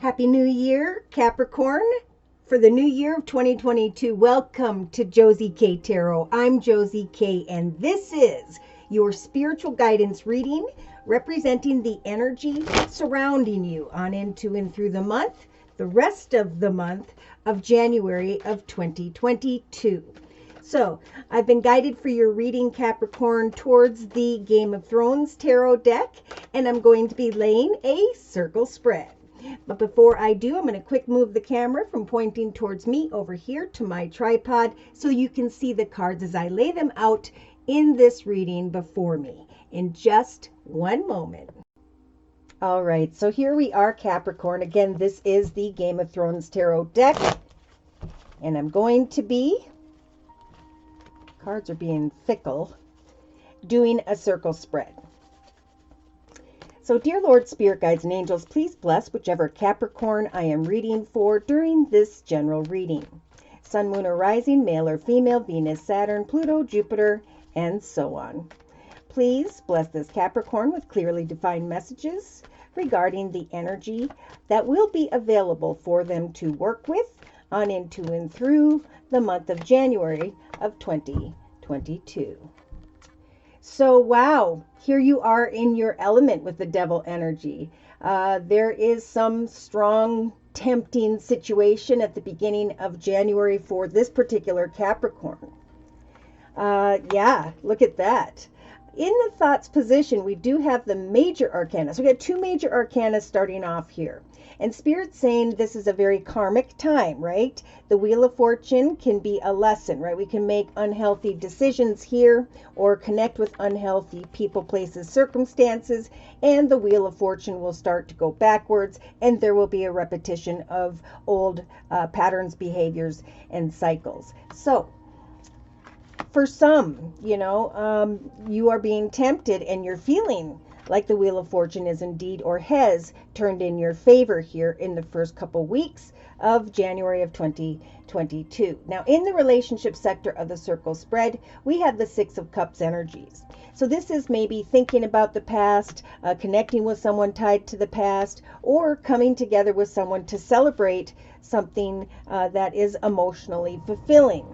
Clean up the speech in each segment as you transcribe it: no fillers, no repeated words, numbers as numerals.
Happy New Year, Capricorn. For the new year of 2022, welcome to Josie K Tarot. I'm Josie K, and this is your spiritual guidance reading representing the energy surrounding you on into and through the rest of the month of January of 2022. So, I've been guided for your reading, Capricorn, towards the Game of Thrones tarot deck, and I'm going to be laying a circle spread. But before I do, I'm going to quick move the camera from pointing towards me over here to my tripod so you can see the cards as I lay them out in this reading before me in just one moment. All right, so here we are, Capricorn. Again, this is the Game of Thrones tarot deck, and I'm going to be, cards are being fickle, doing a circle spread. So, dear Lord, Spirit Guides, and Angels, please bless whichever Capricorn I am reading for during this general reading. Sun, Moon, or Rising, male or female, Venus, Saturn, Pluto, Jupiter, and so on. Please bless this Capricorn with clearly defined messages regarding the energy that will be available for them to work with on into and through the month of January of 2022. So, wow, here you are in your element with the devil energy. There is some strong, tempting situation at the beginning of January for this particular Capricorn. Yeah, look at that. In the thoughts position, we do have the major arcana. So we got two major arcana starting off here. And Spirit's saying this is a very karmic time, right? The Wheel of Fortune can be a lesson, right? We can make unhealthy decisions here or connect with unhealthy people, places, circumstances, and the Wheel of Fortune will start to go backwards, and there will be a repetition of old patterns, behaviors, and cycles. So, for some, you are being tempted and you're feeling like the Wheel of Fortune is indeed or has turned in your favor here in the first couple weeks of January of 2022. Now, in the relationship sector of the circle spread, we have the Six of Cups energies. So this is maybe thinking about the past, connecting with someone tied to the past, or coming together with someone to celebrate something that is emotionally fulfilling.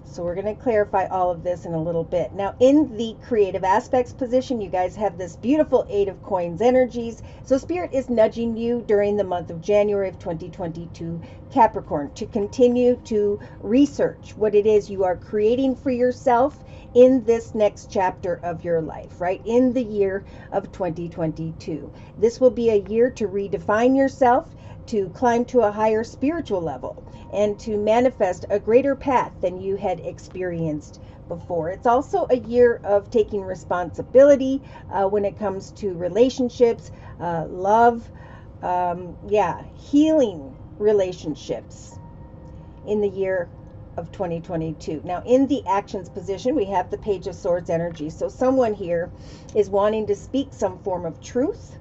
So we're going to clarify all of this in a little bit. Now, in the creative aspects position, you guys have this beautiful Eight of Coins energies. So Spirit is nudging you during the month of January of 2022, Capricorn, to continue to research what it is you are creating for yourself in this next chapter of your life, right? In the year of 2022. This will be a year to redefine yourself, to climb to a higher spiritual level, and to manifest a greater path than you had experienced before. It's also a year of taking responsibility when it comes to relationships, love, healing relationships in the year of 2022. Now, in the actions position, we have the Page of Swords energy. So someone here is wanting to speak some form of truth.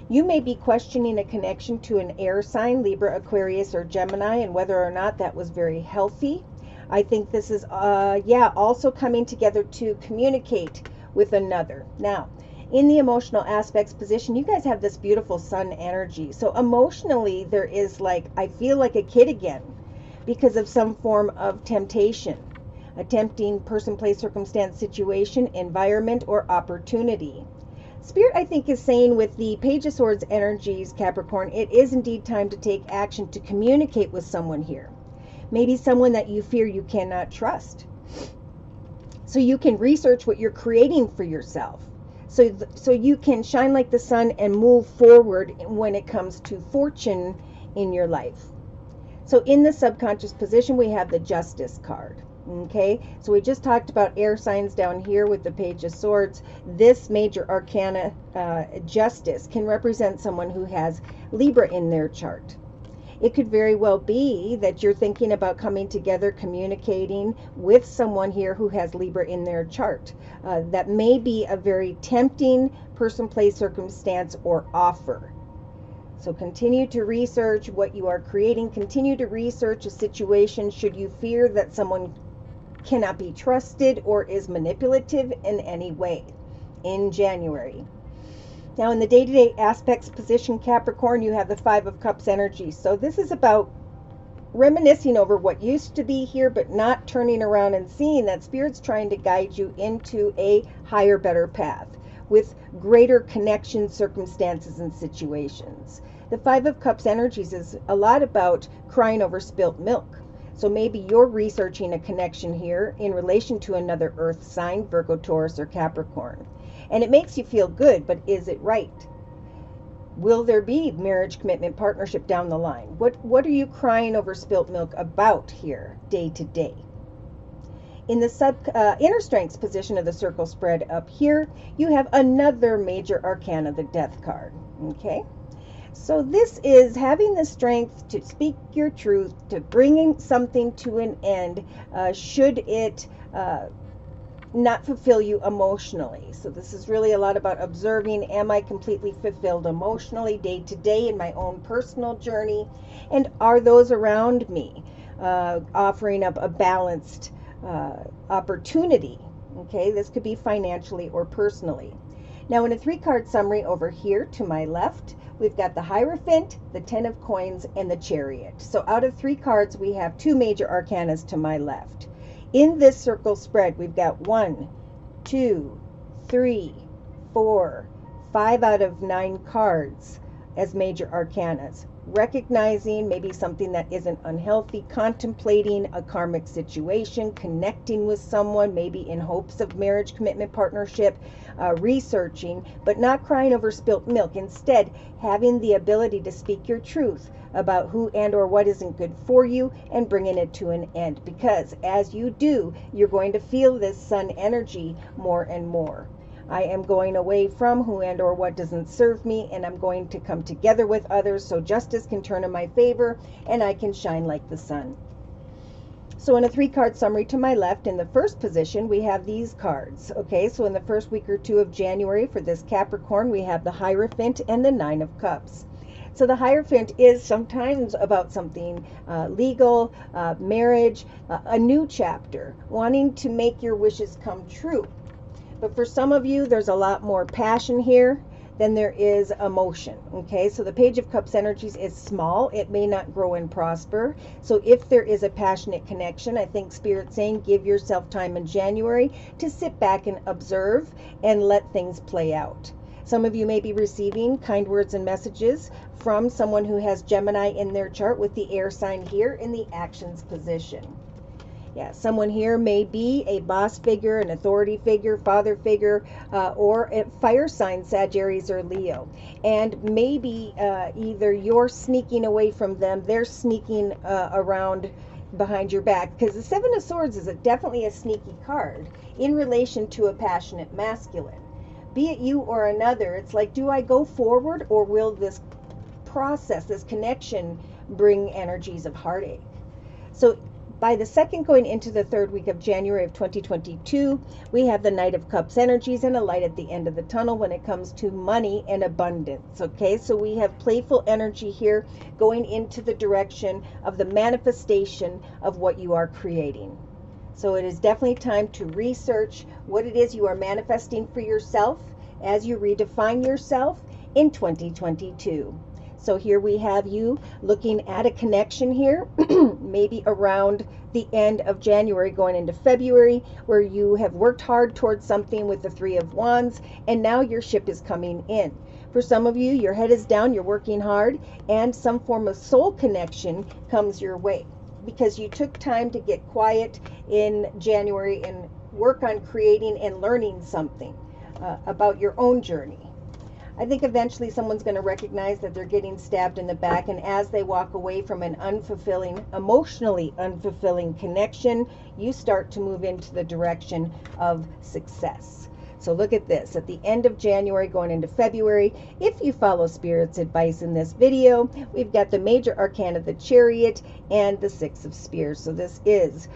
You may be questioning a connection to an air sign, Libra, Aquarius, or Gemini, and whether or not that was very healthy. I think this is, also coming together to communicate with another. Now, in the emotional aspects position, you guys have this beautiful Sun energy. So emotionally, there is like, I feel like a kid again because of some form of temptation, a tempting person, place, circumstance, situation, environment, or opportunity. Spirit, I think, is saying with the Page of Swords energies, Capricorn, it is indeed time to take action to communicate with someone here. Maybe someone that you fear you cannot trust. So you can research what you're creating for yourself. So you can shine like the sun and move forward when it comes to fortune in your life. So in the subconscious position, we have the Justice card. Okay, so we just talked about air signs down here with the Page of Swords. This major arcana, Justice, can represent someone who has Libra in their chart. It could very well be that you're thinking about coming together, communicating with someone here who has Libra in their chart. That may be a very tempting person, place, circumstance, or offer. So continue to research what you are creating. Continue to research a situation should you fear that someone cannot be trusted or is manipulative in any way in January. Now in the day-to-day aspects position, Capricorn, you have the Five of Cups energy. So this is about reminiscing over what used to be here, but not turning around and seeing that Spirit's trying to guide you into a higher, better path with greater connection, circumstances, and situations. The Five of Cups energies is a lot about crying over spilt milk. So maybe you're researching a connection here in relation to another earth sign, Virgo, Taurus, or Capricorn. And it makes you feel good, but is it right? Will there be marriage, commitment, partnership down the line? What are you crying over spilt milk about here, day to day? In the inner strengths position of the circle spread up here, you have another major arcana, the Death card. Okay? So this is having the strength to speak your truth, to bringing something to an end, should it not fulfill you emotionally. So this is really a lot about observing, am I completely fulfilled emotionally day to day in my own personal journey? And are those around me offering up a balanced opportunity? Okay, this could be financially or personally. Now in a 3-card summary over here to my left, we've got the Hierophant, the 10 of Coins, and the Chariot. So out of 3 cards, we have 2 major arcanas to my left. In this circle spread, we've got 1, 2, 3, 4, 5 out of 9 cards as major arcanas. Recognizing maybe something that isn't unhealthy, contemplating a karmic situation, connecting with someone, maybe in hopes of marriage, commitment, partnership, researching, but not crying over spilt milk. Instead, having the ability to speak your truth about who and or what isn't good for you and bringing it to an end. Because as you do, you're going to feel this sun energy more and more. I am going away from who and or what doesn't serve me, and I'm going to come together with others so justice can turn in my favor and I can shine like the sun. So in a 3-card summary to my left, in the first position, we have these cards. Okay, so in the first week or 2 of January for this Capricorn, we have the Hierophant and the 9 of Cups. So the Hierophant is sometimes about something legal, marriage, a new chapter, wanting to make your wishes come true. But for some of you, there's a lot more passion here than there is emotion. Okay, so the Page of Cups energies is small. It may not grow and prosper. So if there is a passionate connection, I think Spirit's saying give yourself time in January to sit back and observe and let things play out. Some of you may be receiving kind words and messages from someone who has Gemini in their chart with the air sign here in the actions position. Yeah, someone here may be a boss figure, an authority figure, father figure, or a fire sign, Sagittarius or Leo. And maybe either you're sneaking away from them, they're sneaking around behind your back. Because the 7 of Swords is definitely a sneaky card in relation to a passionate masculine. Be it you or another, it's like, do I go forward or will this process, this connection, bring energies of heartache? So by the second going into the 3rd week of January of 2022, we have the Knight of Cups energies and a light at the end of the tunnel when it comes to money and abundance. Okay, so we have playful energy here going into the direction of the manifestation of what you are creating. So it is definitely time to research what it is you are manifesting for yourself as you redefine yourself in 2022. So here we have you looking at a connection here, maybe around the end of January going into February, where you have worked hard towards something with the 3 of Wands, and now your ship is coming in. For some of you, your head is down, you're working hard, and some form of soul connection comes your way because you took time to get quiet in January and work on creating and learning something about your own journey. I think eventually someone's going to recognize that they're getting stabbed in the back, and as they walk away from an unfulfilling, emotionally unfulfilling connection, you start to move into the direction of success. So look at this. At the end of January going into February, if you follow Spirit's advice in this video, we've got the major arcana, the Chariot, and the 6 of Spears. So this is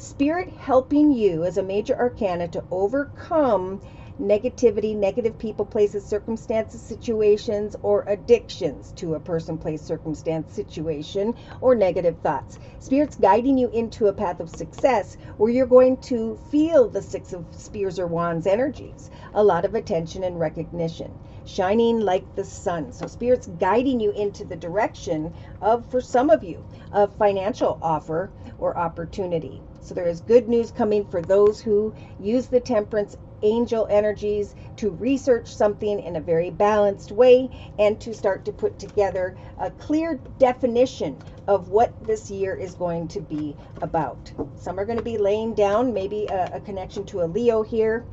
Spirit helping you as a major arcana to overcome negativity, negative people, places, circumstances, situations, or addictions to a person, place, circumstance, situation, or negative thoughts. Spirit's guiding you into a path of success where you're going to feel the Six of Spears or Wands energies, a lot of attention and recognition, shining like the sun. So Spirit's guiding you into the direction of, for some of you, a financial offer or opportunity. So there is good news coming for those who use the Temperance angel energies to research something in a very balanced way and to start to put together a clear definition of what this year is going to be about. Some are going to be laying down maybe a connection to a Leo here.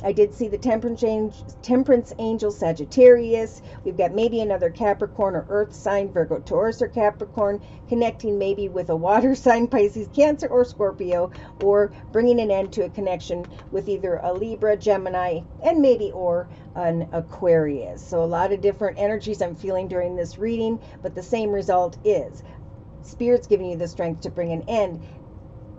I did see the Temperance angel Sagittarius. We've got maybe another Capricorn or Earth sign, Virgo, Taurus, or Capricorn, connecting maybe with a water sign, Pisces, Cancer, or Scorpio, or bringing an end to a connection with either a Libra, Gemini, and maybe or an Aquarius. So a lot of different energies I'm feeling during this reading, but the same result is Spirit's giving you the strength to bring an end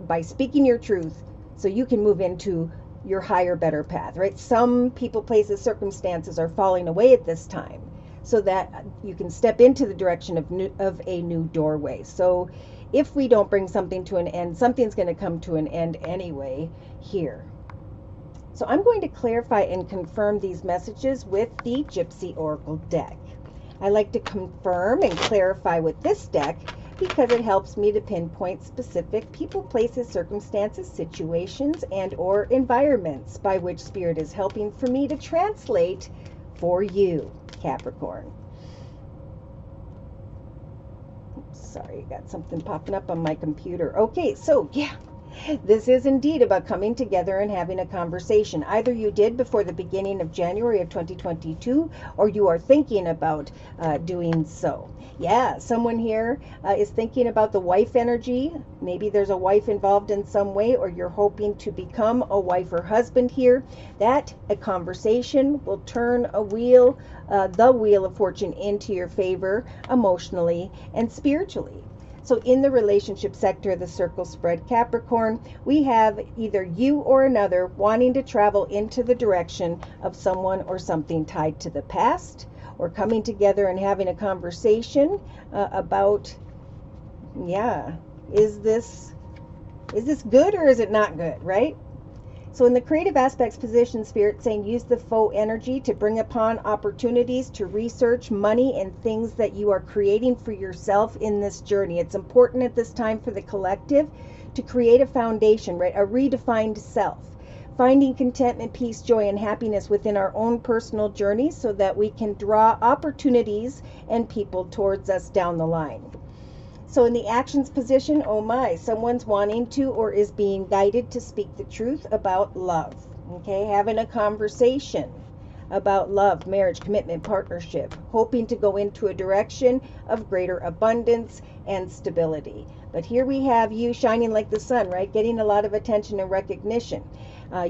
by speaking your truth so you can move into your higher, better path, right? Some people, places, circumstances are falling away at this time so that you can step into the direction of a new doorway. So if we don't bring something to an end, something's going to come to an end anyway here. So I'm going to clarify and confirm these messages with the Gypsy Oracle deck. I like to confirm and clarify with this deck because it helps me to pinpoint specific people, places, circumstances, situations, and or environments by which Spirit is helping for me to translate for you, Capricorn. Oops, sorry, got something popping up on my computer. Okay, so yeah. This is indeed about coming together and having a conversation. Either you did before the beginning of January of 2022, or you are thinking about doing so. Yeah, someone here is thinking about the wife energy. Maybe there's a wife involved in some way, or you're hoping to become a wife or husband here. That a conversation will turn a wheel, the wheel of fortune into your favor emotionally and spiritually. So in the relationship sector of the circle spread, Capricorn, we have either you or another wanting to travel into the direction of someone or something tied to the past, or coming together and having a conversation about, yeah, is this good or is it not good, right? So in the creative aspects position, Spirit saying use the faux energy to bring upon opportunities to research money and things that you are creating for yourself in this journey. It's important at this time for the collective to create a foundation, right? A redefined self. Finding contentment, peace, joy, and happiness within our own personal journeys so that we can draw opportunities and people towards us down the line. So in the actions position, oh my, someone's wanting to or is being guided to speak the truth about love. Okay, having a conversation about love, marriage, commitment, partnership, hoping to go into a direction of greater abundance and stability. But here we have you shining like the sun, right? Getting a lot of attention and recognition.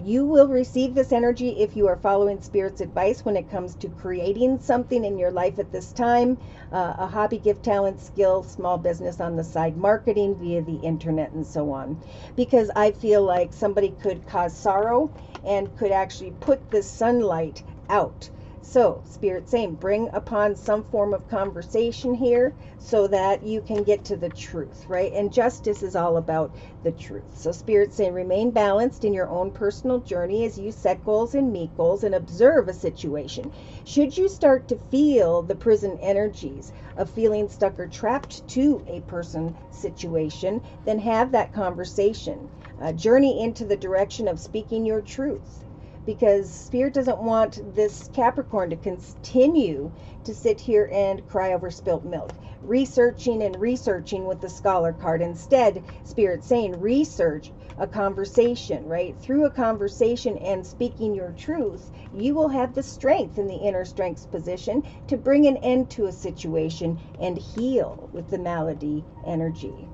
You will receive this energy if you are following Spirit's advice when it comes to creating something in your life at this time, a hobby, gift, talent, skill, small business on the side, marketing via the internet, and so on. Because I feel like somebody could cause sorrow and could actually put the sunlight out. So Spirit saying bring upon some form of conversation here so that you can get to the truth, right? And justice is all about the truth. So Spirit saying remain balanced in your own personal journey as you set goals and meet goals and observe a situation. Should you start to feel the prison energies of feeling stuck or trapped to a person situation, then have that conversation. Journey into the direction of speaking your truth. Because Spirit doesn't want this Capricorn to continue to sit here and cry over spilt milk, researching and researching with the Scholar card. Instead, Spirit saying research a conversation, right? Through a conversation and speaking your truth, you will have the strength in the inner strengths position to bring an end to a situation and heal with the malady energy.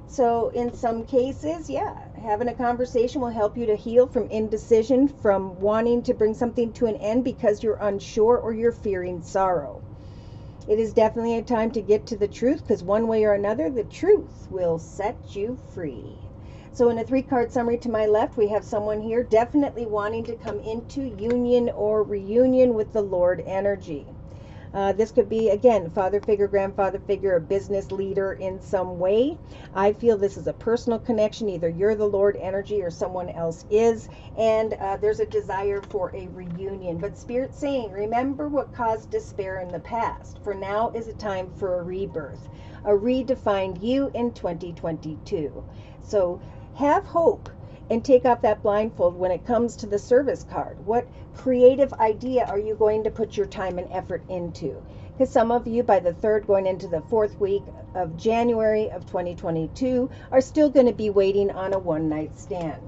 So in some cases, yeah, having a conversation will help you to heal from indecision, from wanting to bring something to an end because you're unsure or you're fearing sorrow. It is definitely a time to get to the truth because one way or another, the truth will set you free. So in a 3-card summary to my left, we have someone here definitely wanting to come into union or reunion with the Lord energy. This could be, again, father figure, grandfather figure, a business leader in some way. I feel this is a personal connection. Either you're the Lord energy or someone else is. And there's a desire for a reunion. But Spirit's saying, remember what caused despair in the past. For now is a time for a rebirth, a redefined you in 2022. So have hope and take off that blindfold when it comes to the service card. What creative idea are you going to put your time and effort into? Because some of you, by the 3rd, going into the 4th week of January of 2022, are still going to be waiting on a one-night stand.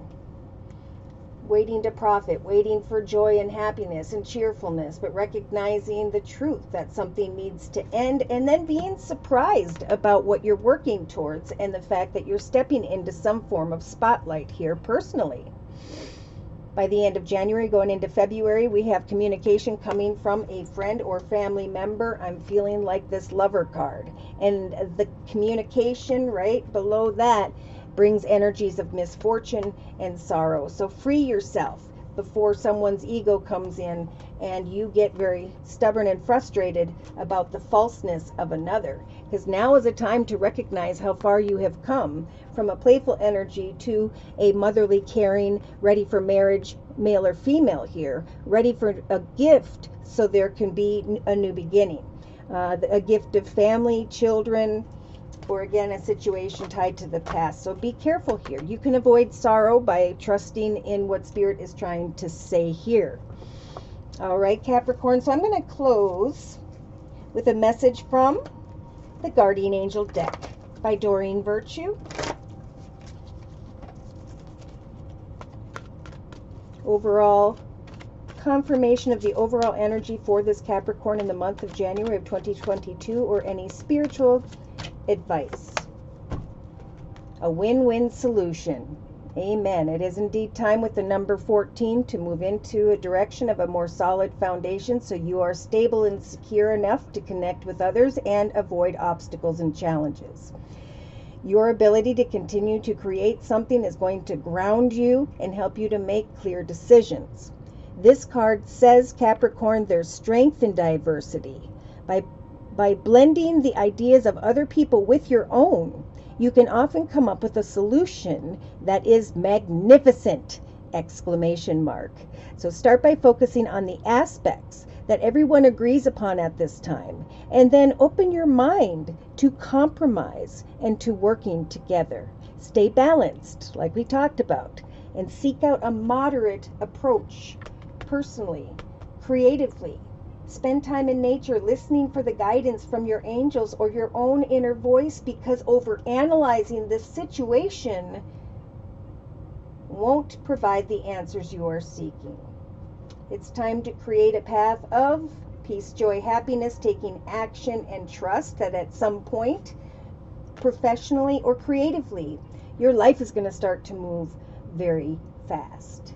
Waiting to profit, waiting for joy and happiness and cheerfulness, but recognizing the truth that something needs to end, and then being surprised about what you're working towards and the fact that you're stepping into some form of spotlight here personally. By the end of January, going into February, we have communication coming from a friend or family member. I'm feeling like this Lover card. And the communication right below that brings energies of misfortune and sorrow. So free yourself before someone's ego comes in and you get very stubborn and frustrated about the falseness of another. Because now is a time to recognize how far you have come from a playful energy to a motherly, caring, ready for marriage, male or female here, ready for a gift so there can be a new beginning. A gift of family, children, or again, a situation tied to the past. So be careful here. You can avoid sorrow by trusting in what Spirit is trying to say here. All right, Capricorn. So I'm going to close with a message from the Guardian Angel deck by Doreen Virtue. Overall confirmation of the overall energy for this Capricorn in the month of January of 2022, or any spiritual advice. A win-win solution. Amen. It is indeed time with the number 14 to move into a direction of a more solid foundation so you are stable and secure enough to connect with others and avoid obstacles and challenges. Your ability to continue to create something is going to ground you and help you to make clear decisions. This card says, Capricorn, there's strength in diversity. By blending the ideas of other people with your own, you can often come up with a solution that is magnificent! Exclamation mark. So start by focusing on the aspects that everyone agrees upon at this time, and then open your mind to compromise and to working together. Stay balanced, like we talked about, and seek out a moderate approach personally, creatively. Spend time in nature listening for the guidance from your angels or your own inner voice, because overanalyzing this situation won't provide the answers you are seeking. It's time to create a path of peace, joy, happiness, taking action, and trust that at some point, professionally or creatively, your life is going to start to move very fast.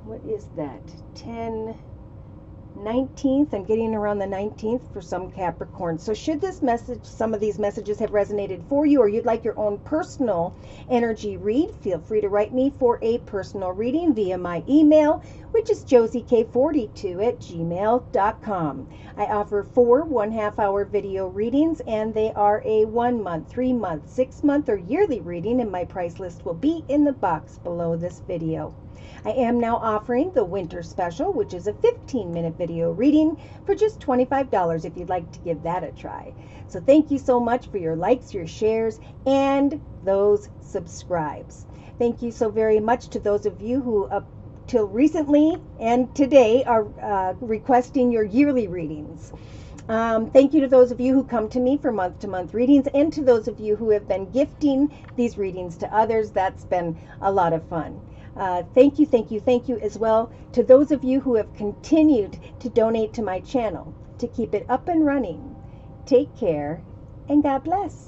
What is that? 19th. I'm getting around the 19th for some Capricorn. So should this message, some of these messages have resonated for you, or you'd like your own personal energy read, feel free to write me for a personal reading via my email, which is josiek42@gmail.com. I offer 4 1/2-hour video readings, and they are a 1 month, 3 month, 6 month, or yearly reading, and my price list will be in the box below this video. I am now offering the winter special, which is a 15-minute video reading for just $25 if you'd like to give that a try. So thank you so much for your likes, your shares, and those subscribes. Thank you so very much to those of you who up till recently and today are requesting your yearly readings. Thank you to those of you who come to me for month-to-month readings, and to those of you who have been gifting these readings to others. That's been a lot of fun. Thank you as well to those of you who have continued to donate to my channel to keep it up and running. Take care, and God bless.